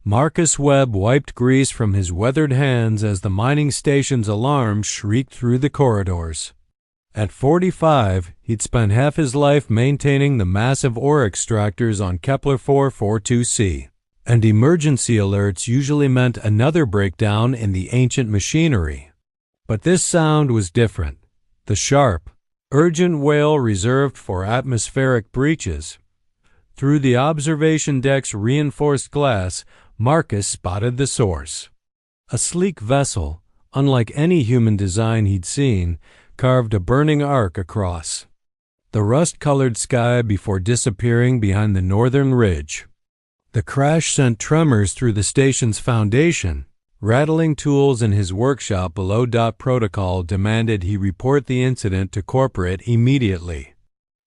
Marcus Webb wiped grease from his weathered hands as the mining station's alarm shrieked through the corridors. At 45, he'd spent half his life maintaining the massive ore extractors on Kepler 442c, and emergency alerts usually meant another breakdown in the ancient machinery. But this sound was different. The sharp, urgent wail reserved for atmospheric breaches. Through the observation deck's reinforced glass, Marcus spotted the source. A sleek vessel, unlike any human design he'd seen, carved a burning arc across the rust-colored sky before disappearing behind the northern ridge. The crash sent tremors through the station's foundation. Rattling tools in his workshop below. Protocol demanded he report the incident to corporate immediately.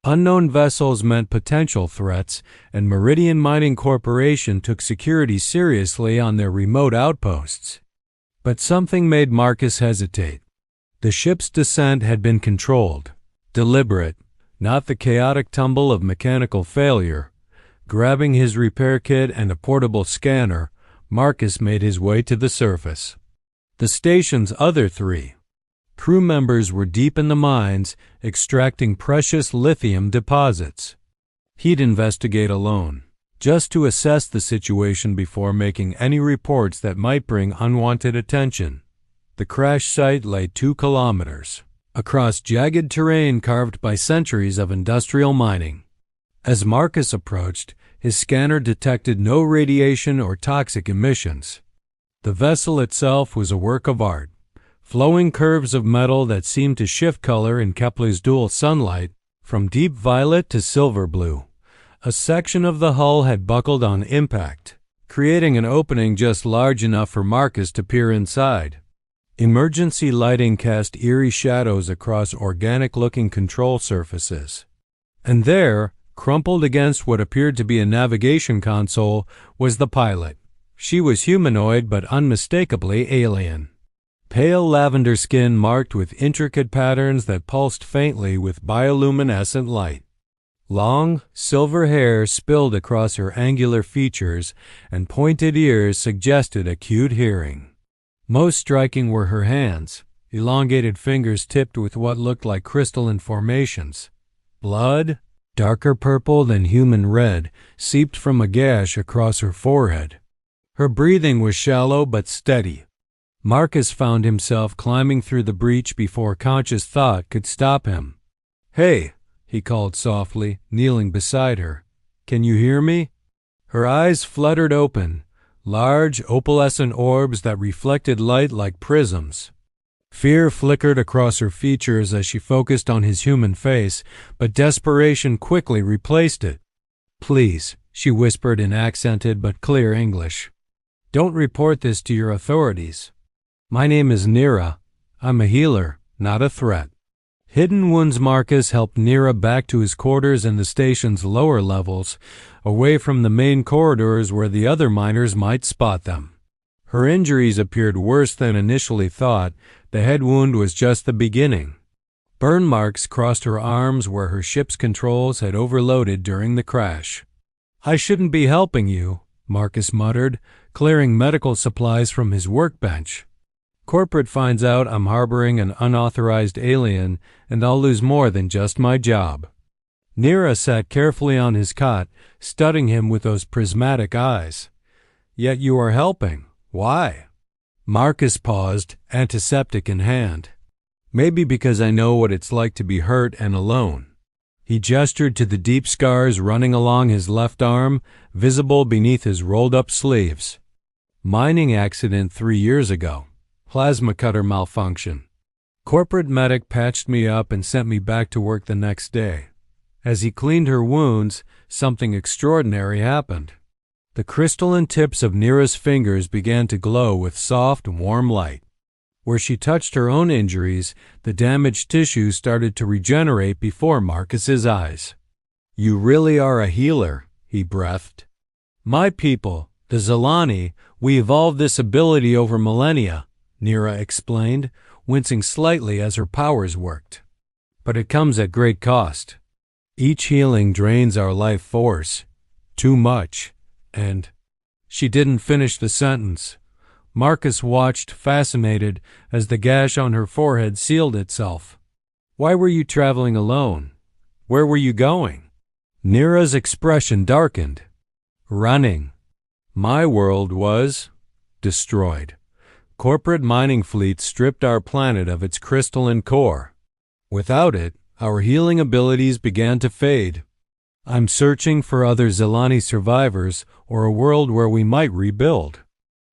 Unknown vessels meant potential threats, and Meridian Mining Corporation took security seriously on their remote outposts. But something made Marcus hesitate. The ship's descent had been controlled, deliberate, not the chaotic tumble of mechanical failure. Grabbing his repair kit and a portable scanner, Marcus made his way to the surface. The station's other 3 crew members were deep in the mines, extracting precious lithium deposits. He'd investigate alone, just to assess the situation before making any reports that might bring unwanted attention. The crash site lay 2 kilometers across jagged terrain carved by centuries of industrial mining. As Marcus approached, his scanner detected no radiation or toxic emissions. The vessel itself was a work of art, flowing curves of metal that seemed to shift color in Kepler's dual sunlight, from deep violet to silver blue. A section of the hull had buckled on impact, creating an opening just large enough for Marcus to peer inside. Emergency lighting cast eerie shadows across organic-looking control surfaces. And there, crumpled against what appeared to be a navigation console, was the pilot. She was humanoid but unmistakably alien. Pale lavender skin marked with intricate patterns that pulsed faintly with bioluminescent light. Long, silver hair spilled across her angular features, and pointed ears suggested acute hearing. Most striking were her hands, elongated fingers tipped with what looked like crystalline formations. Blood, darker purple than human red, seeped from a gash across her forehead. Her breathing was shallow but steady. Marcus found himself climbing through the breach before conscious thought could stop him. "Hey," he called softly, kneeling beside her. "Can you hear me?" Her eyes fluttered open, large opalescent orbs that reflected light like prisms. Fear flickered across her features as she focused on his human face, but desperation quickly replaced it. "Please," she whispered in accented but clear English. "Don't report this to your authorities. My name is Nira. I'm a healer, not a threat." Hidden Wounds Marcus helped Nira back to his quarters in the station's lower levels, away from the main corridors where the other miners might spot them. Her injuries appeared worse than initially thought. The head wound was just the beginning. Burn marks crossed her arms where her ship's controls had overloaded during the crash. "I shouldn't be helping you," Marcus muttered, clearing medical supplies from his workbench. "Corporate finds out I'm harboring an unauthorized alien, and I'll lose more than just my job." Nira sat carefully on his cot, studying him with those prismatic eyes. "Yet you are helping. Why?" Marcus paused, antiseptic in hand. "Maybe because I know what it's like to be hurt and alone." He gestured to the deep scars running along his left arm, visible beneath his rolled-up sleeves. "Mining accident 3 years ago. Plasma cutter malfunction. Corporate medic patched me up and sent me back to work the next day. As he cleaned her wounds, something extraordinary happened. The crystalline tips of Nira's fingers began to glow with soft, warm light. Where she touched her own injuries, the damaged tissue started to regenerate before Marcus's eyes. "You really are a healer," he breathed. "My people, the Zilani, we evolved this ability over millennia," Nira explained, wincing slightly as her powers worked. "But it comes at great cost. Each healing drains our life force. Too much. And She didn't finish the sentence. Marcus watched, fascinated, as the gash on her forehead sealed itself. Why were you traveling alone? Where were you going? Nira's expression darkened. Running. My world was destroyed. Corporate mining fleets stripped our planet of its crystalline core. Without it, our healing abilities began to fade. I'm searching for other Zelani survivors or a world where we might rebuild.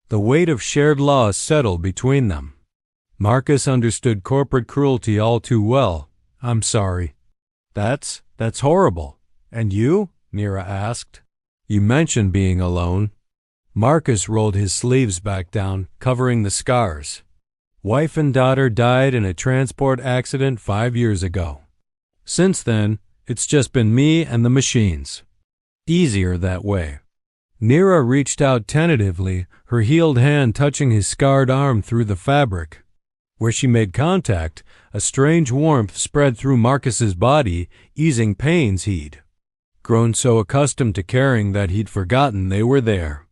The weight of shared loss settled between them. Marcus understood corporate cruelty all too well. I'm sorry. That's horrible. And you? Nira asked. You mentioned being alone. Marcus rolled his sleeves back down, covering the scars. Wife and daughter died in a transport accident 5 years ago. Since then, it's just been me and the machines. Easier that way. Nira reached out tentatively, her healed hand touching his scarred arm through the fabric. Where she made contact, a strange warmth spread through Marcus's body, easing pains he'd grown so accustomed to carrying that he'd forgotten they were there.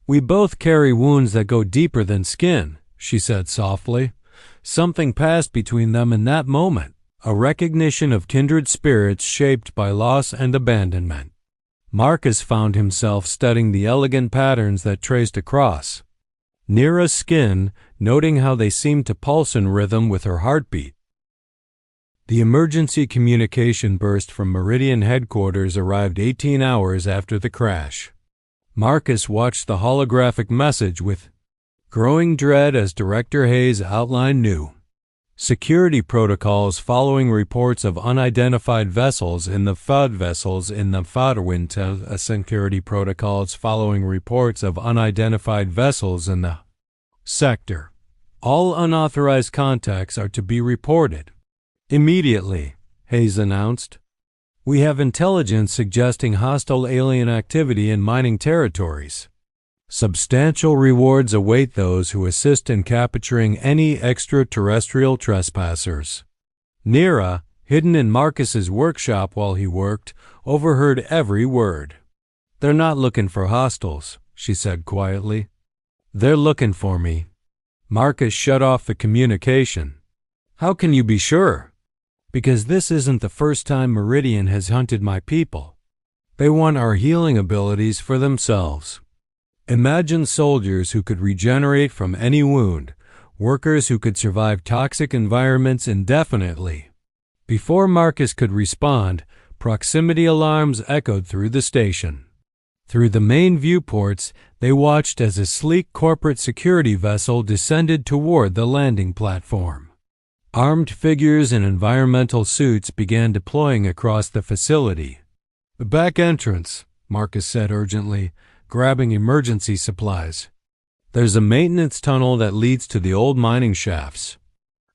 We both carry wounds that go deeper than skin, she said softly. Something passed between them in that moment, a recognition of kindred spirits shaped by loss and abandonment. Marcus found himself studying the elegant patterns that traced across Nira's skin, noting how they seemed to pulse in rhythm with her heartbeat. The emergency communication burst from Meridian headquarters arrived 18 hours after the crash. Marcus watched the holographic message with growing dread as Director Hayes outlined new security protocols following reports of unidentified vessels in the FUD vessels in the Faderwinter security protocols following reports of unidentified vessels in the sector. All unauthorized contacts are to be reported immediately, Hayes announced. We have intelligence suggesting hostile alien activity in mining territories. Substantial rewards await those who assist in capturing any extraterrestrial trespassers. Nira, hidden in Marcus's workshop while he worked, overheard every word. They're not looking for hostiles, she said quietly. They're looking for me. Marcus shut off the communication. How can you be sure? Because this isn't the first time Meridian has hunted my people. They want our healing abilities for themselves. Imagine soldiers who could regenerate from any wound, workers who could survive toxic environments indefinitely. Before Marcus could respond, proximity alarms echoed through the station. Through the main viewports, they watched as a sleek corporate security vessel descended toward the landing platform. Armed figures in environmental suits began deploying across the facility. The back entrance, Marcus said urgently, grabbing emergency supplies. There's a maintenance tunnel that leads to the old mining shafts.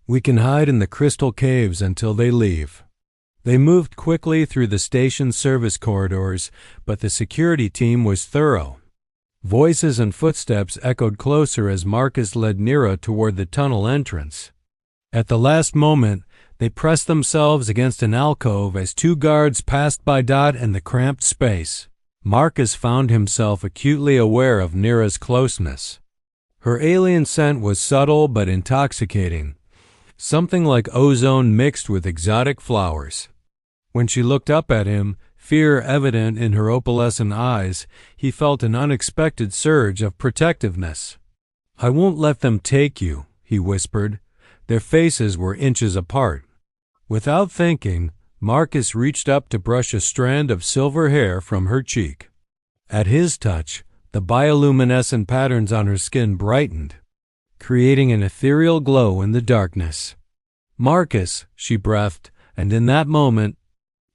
We can hide in the crystal caves until they leave. They moved quickly through the station's service corridors, but the security team was thorough. Voices and footsteps echoed closer as Marcus led Nira toward the tunnel entrance. At the last moment, they pressed themselves against an alcove as two guards passed by Dot in the cramped space. Marcus found himself acutely aware of Nira's closeness. Her alien scent was subtle but intoxicating, something like ozone mixed with exotic flowers. When she looked up at him, fear evident in her opalescent eyes, he felt an unexpected surge of protectiveness. I won't let them take you, he whispered. Their faces were inches apart. Without thinking, Marcus reached up to brush a strand of silver hair from her cheek. At his touch, the bioluminescent patterns on her skin brightened, creating an ethereal glow in the darkness. Marcus, she breathed, and in that moment,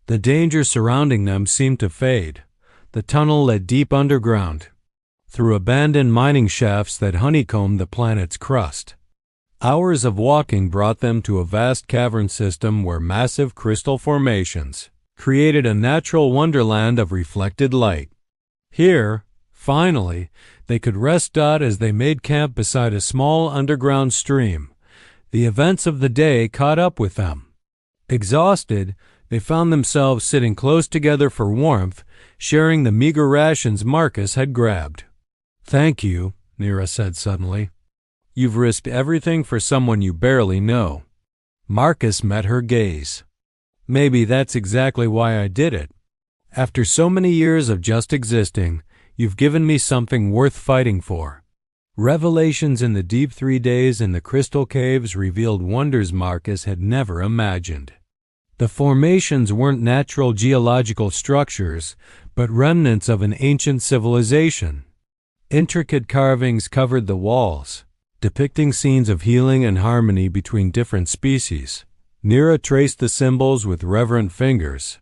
the danger surrounding them seemed to fade. The tunnel led deep underground, through abandoned mining shafts that honeycombed the planet's crust. Hours of walking brought them to a vast cavern system where massive crystal formations created a natural wonderland of reflected light. Here, finally, they could rest Dot as they made camp beside a small underground stream. The events of the day caught up with them. Exhausted, they found themselves sitting close together for warmth, sharing the meager rations Marcus had grabbed. Thank you, Nira said suddenly. You've risked everything for someone you barely know. Marcus met her gaze. Maybe that's exactly why I did it. After so many years of just existing, you've given me something worth fighting for. Revelations in the deep 3 days in the crystal caves revealed wonders Marcus had never imagined. The formations weren't natural geological structures, but remnants of an ancient civilization. Intricate carvings covered the walls, depicting scenes of healing and harmony between different species. Nira traced the symbols with reverent fingers,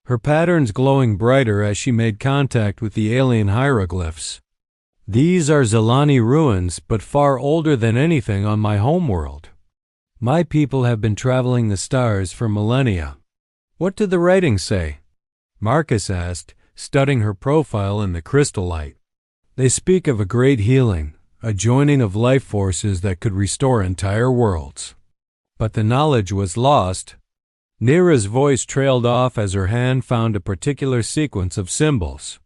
her patterns glowing brighter as she made contact with the alien hieroglyphs. These are Zilani ruins, but far older than anything on my homeworld. My people have been traveling the stars for millennia. What do the writings say? Marcus asked, studying her profile in the crystal light. They speak of a great healing, a joining of life forces that could restore entire worlds. But the knowledge was lost. Nira's voice trailed off as her hand found a particular sequence of symbols.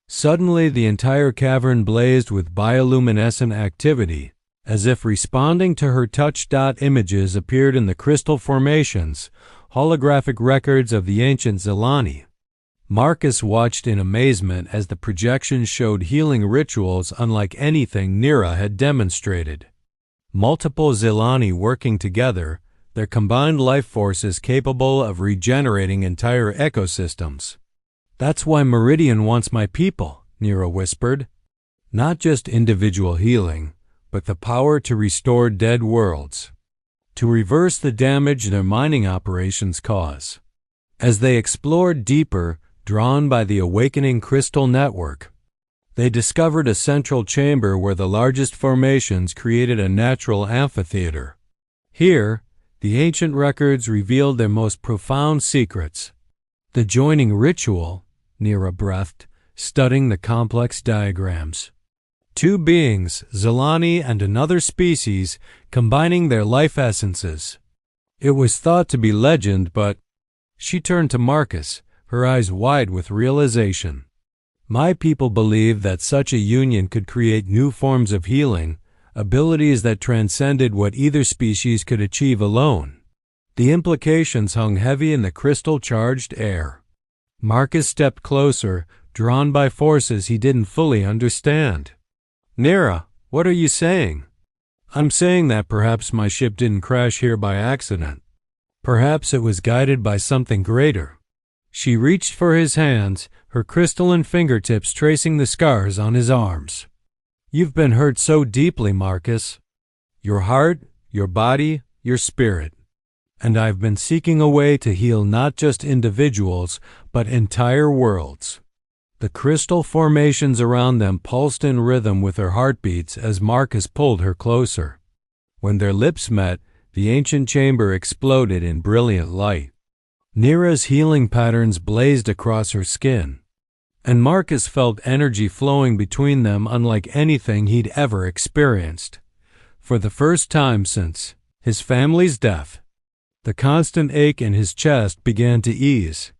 Suddenly the entire cavern blazed with bioluminescent activity, as if responding to her touch. Images appeared in the crystal formations, holographic records of the ancient Zilani. Marcus watched in amazement as the projections showed healing rituals unlike anything Nira had demonstrated. Multiple Zilani working together, their combined life forces capable of regenerating entire ecosystems. That's why Meridian wants my people, Nira whispered. Not just individual healing, but the power to restore dead worlds, to reverse the damage their mining operations cause. As they explored deeper, drawn by the awakening crystal network, they discovered a central chamber where the largest formations created a natural amphitheater. Here, the ancient records revealed their most profound secrets. The joining ritual, Nira breathed, studying the complex diagrams. Two beings, Zilani and another species, combining their life essences. It was thought to be legend, but... She turned to Marcus, her eyes wide with realization. My people believed that such a union could create new forms of healing, abilities that transcended what either species could achieve alone. The implications hung heavy in the crystal-charged air. Marcus stepped closer, drawn by forces he didn't fully understand. Nira, what are you saying? I'm saying that perhaps my ship didn't crash here by accident. Perhaps it was guided by something greater. She reached for his hands, her crystalline fingertips tracing the scars on his arms. You've been hurt so deeply, Marcus. Your heart, your body, your spirit. And I've been seeking a way to heal not just individuals, but entire worlds. The crystal formations around them pulsed in rhythm with her heartbeats as Marcus pulled her closer. When their lips met, the ancient chamber exploded in brilliant light. Nira's healing patterns blazed across her skin, and Marcus felt energy flowing between them unlike anything he'd ever experienced. For the first time since his family's death, the constant ache in his chest began to ease.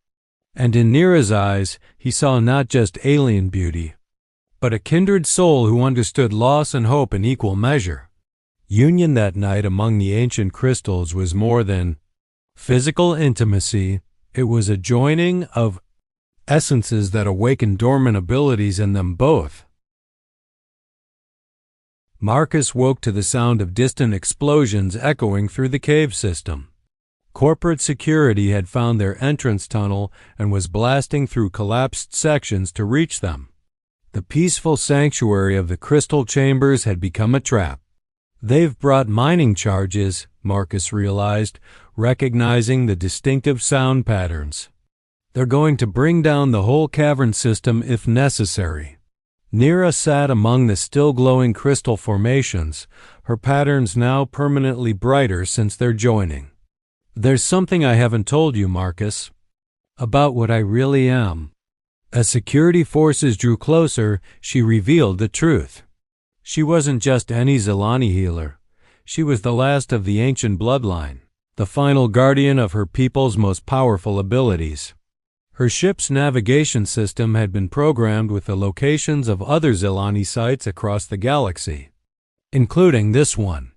And in Nira's eyes, he saw not just alien beauty, but a kindred soul who understood loss and hope in equal measure. Union that night among the ancient crystals was more than physical intimacy. It was a joining of essences that awakened dormant abilities in them both. Marcus woke to the sound of distant explosions echoing through the cave system. Corporate security had found their entrance tunnel and was blasting through collapsed sections to reach them. The peaceful sanctuary of the crystal chambers had become a trap. They've brought mining charges, Marcus realized, recognizing the distinctive sound patterns. They're going to bring down the whole cavern system if necessary. Nira sat among the still glowing crystal formations, her patterns now permanently brighter since their joining. There's something I haven't told you, Marcus, about what I really am. As security forces drew closer, she revealed the truth. She wasn't just any Zilani healer. She was the last of the ancient bloodline, the final guardian of her people's most powerful abilities. Her ship's navigation system had been programmed with the locations of other Zilani sites across the galaxy, including this one.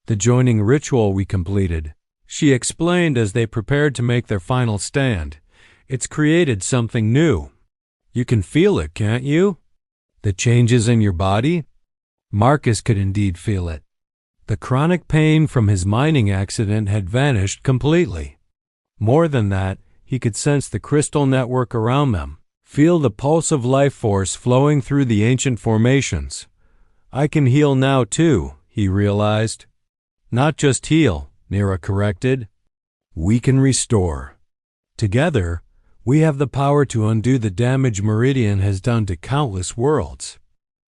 The joining ritual we completed, she explained as they prepared to make their final stand. It's created something new. You can feel it, can't you? The changes in your body? Marcus could indeed feel it. The chronic pain from his mining accident had vanished completely. More than that, he could sense the crystal network around them, feel the pulse of life force flowing through the ancient formations. I can heal now too, he realized. Not just heal, Nira corrected. We can restore. Together, we have the power to undo the damage Meridian has done to countless worlds.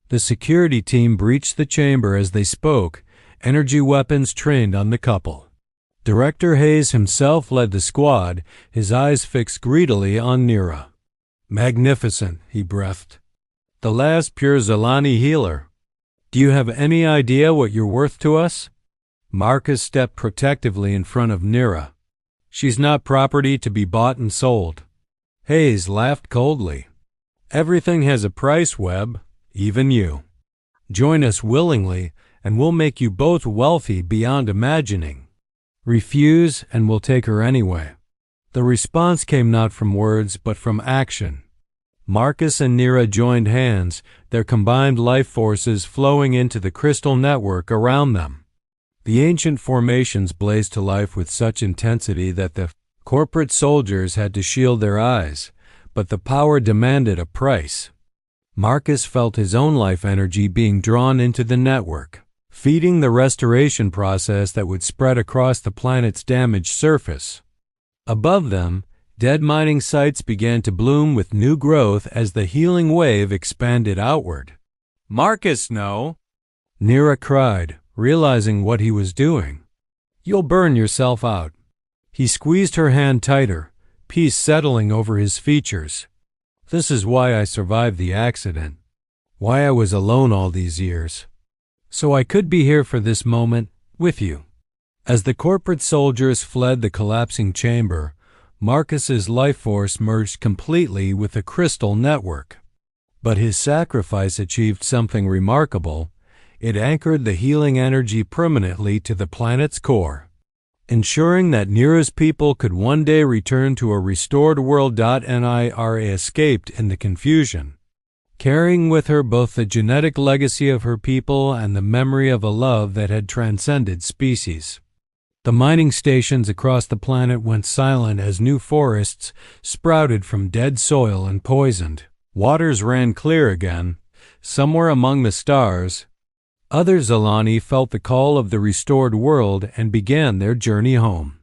The security team breached the chamber as they spoke, energy weapons trained on the couple. Director Hayes himself led the squad, his eyes fixed greedily on Nira. Magnificent, he breathed. The last pure Zilani healer. Do you have any idea what you're worth to us? Marcus stepped protectively in front of Nira. She's not property to be bought and sold. Hayes laughed coldly. Everything has a price, Webb, even you. Join us willingly, and we'll make you both wealthy beyond imagining. Refuse, and we'll take her anyway. The response came not from words, but from action. Marcus and Nira joined hands, their combined life forces flowing into the crystal network around them. The ancient formations blazed to life with such intensity that the corporate soldiers had to shield their eyes, but the power demanded a price. Marcus felt his own life energy being drawn into the network, feeding the restoration process that would spread across the planet's damaged surface. Above them, dead mining sites began to bloom with new growth as the healing wave expanded outward. Marcus, no! Nira cried, realizing what he was doing. You'll burn yourself out. He squeezed her hand tighter, peace settling over his features. This is why I survived the accident, why I was alone all these years. So I could be here for this moment with you. As the corporate soldiers fled the collapsing chamber, Marcus's life force merged completely with the crystal network. But his sacrifice achieved something remarkable. It anchored the healing energy permanently to the planet's core, ensuring that Nira's people could one day return to a restored world. Nira escaped in the confusion, carrying with her both the genetic legacy of her people and the memory of a love that had transcended species. The mining stations across the planet went silent as new forests sprouted from dead soil and poisoned waters ran clear again. Somewhere among the stars, other Zilani felt the call of the restored world and began their journey home.